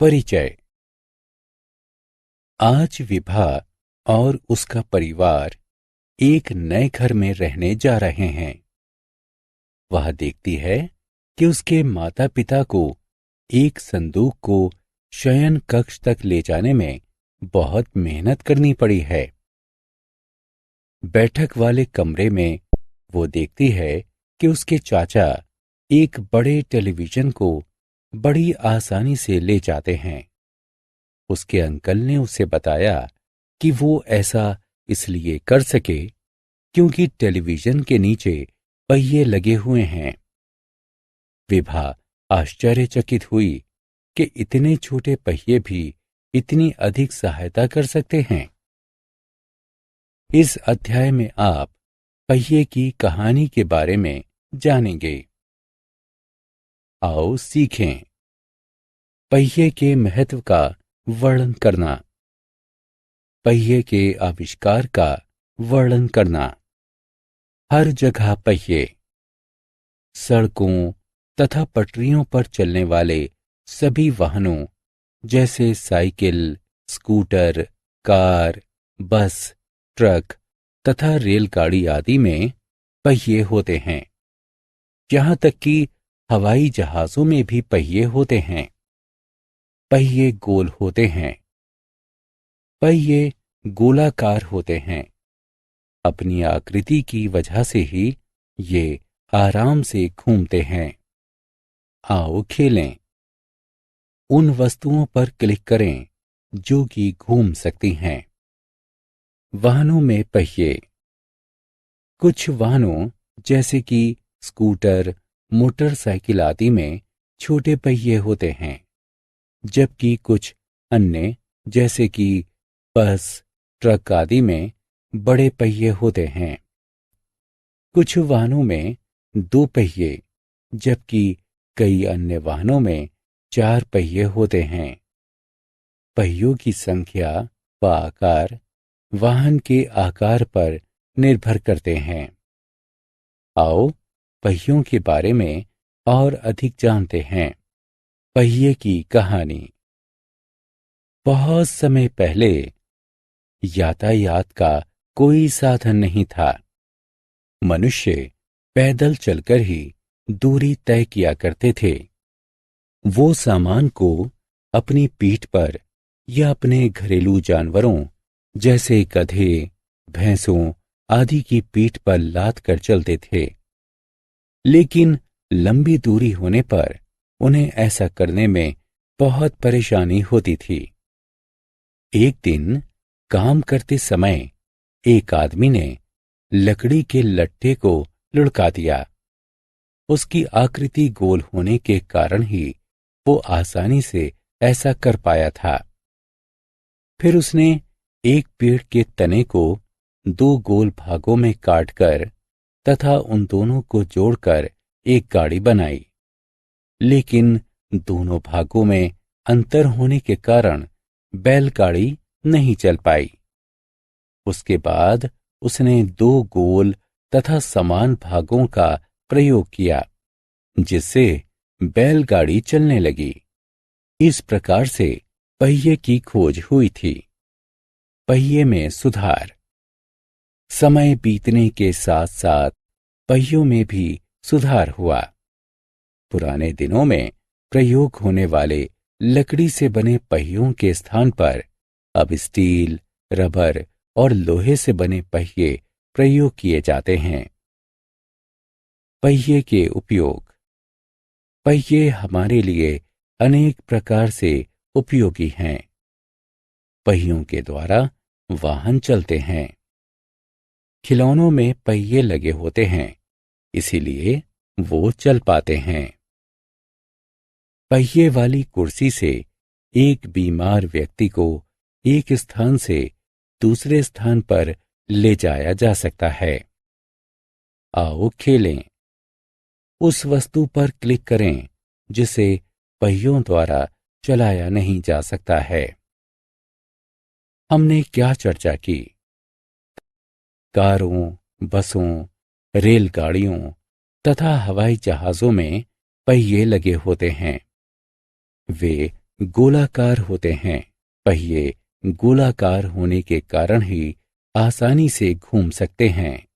परिचय। आज विभा और उसका परिवार एक नए घर में रहने जा रहे हैं। वह देखती है कि उसके माता पिता को एक संदूक को शयन कक्ष तक ले जाने में बहुत मेहनत करनी पड़ी है। बैठक वाले कमरे में वो देखती है कि उसके चाचा एक बड़े टेलीविजन को बड़ी आसानी से ले जाते हैं। उसके अंकल ने उसे बताया कि वो ऐसा इसलिए कर सके क्योंकि टेलीविजन के नीचे पहिए लगे हुए हैं। विभा आश्चर्यचकित हुई कि इतने छोटे पहिए भी इतनी अधिक सहायता कर सकते हैं। इस अध्याय में आप पहिए की कहानी के बारे में जानेंगे। आओ सीखें। पहिए के महत्व का वर्णन करना। पहिए के आविष्कार का वर्णन करना। हर जगह पहिए। सड़कों तथा पटरियों पर चलने वाले सभी वाहनों जैसे साइकिल, स्कूटर, कार, बस, ट्रक तथा रेलगाड़ी आदि में पहिए होते हैं। यहाँ तक कि हवाई जहाजों में भी पहिए होते हैं। पहिए गोल होते हैं। पहिए गोलाकार होते हैं। अपनी आकृति की वजह से ही ये आराम से घूमते हैं। आओ खेलें। उन वस्तुओं पर क्लिक करें जो कि घूम सकती हैं। वाहनों में पहिए। कुछ वाहनों जैसे कि स्कूटर, मोटरसाइकिल आदि में छोटे पहिए होते हैं, जबकि कुछ अन्य जैसे कि बस, ट्रक आदि में बड़े पहिए होते हैं। कुछ वाहनों में 2 पहिए, जबकि कई अन्य वाहनों में 4 पहिए होते हैं। पहियों की संख्या व आकार वाहन के आकार पर निर्भर करते हैं। आओ पहियों के बारे में और अधिक जानते हैं। पहिए की कहानी। बहुत समय पहले यातायात का कोई साधन नहीं था। मनुष्य पैदल चलकर ही दूरी तय किया करते थे। वो सामान को अपनी पीठ पर या अपने घरेलू जानवरों जैसे गधे, भैंसों आदि की पीठ पर लाद कर चलते थे। लेकिन लंबी दूरी होने पर उन्हें ऐसा करने में बहुत परेशानी होती थी। एक दिन काम करते समय एक आदमी ने लकड़ी के लट्ठे को लुढ़का दिया। उसकी आकृति गोल होने के कारण ही वो आसानी से ऐसा कर पाया था। फिर उसने एक पेड़ के तने को 2 गोल भागों में काटकर तथा उन दोनों को जोड़कर एक गाड़ी बनाई। लेकिन दोनों भागों में अंतर होने के कारण बैलगाड़ी नहीं चल पाई। उसके बाद उसने 2 गोल तथा समान भागों का प्रयोग किया, जिससे बैलगाड़ी चलने लगी। इस प्रकार से पहिए की खोज हुई थी। पहिए में सुधार। समय बीतने के साथ साथ पहियों में भी सुधार हुआ। पुराने दिनों में प्रयोग होने वाले लकड़ी से बने पहियों के स्थान पर अब स्टील, रबर और लोहे से बने पहिए प्रयोग किए जाते हैं। पहिए के उपयोग। पहिए हमारे लिए अनेक प्रकार से उपयोगी हैं। पहियों के द्वारा वाहन चलते हैं। खिलौनों में पहिए लगे होते हैं, इसीलिए वो चल पाते हैं। पहिए वाली कुर्सी से एक बीमार व्यक्ति को एक स्थान से दूसरे स्थान पर ले जाया जा सकता है। आओ खेलें। उस वस्तु पर क्लिक करें जिसे पहियों द्वारा चलाया नहीं जा सकता है। हमने क्या चर्चा की? कारों, बसों, रेलगाड़ियों तथा हवाई जहाजों में पहिए लगे होते हैं। वे गोलाकार होते हैं। पहिए गोलाकार होने के कारण ही आसानी से घूम सकते हैं।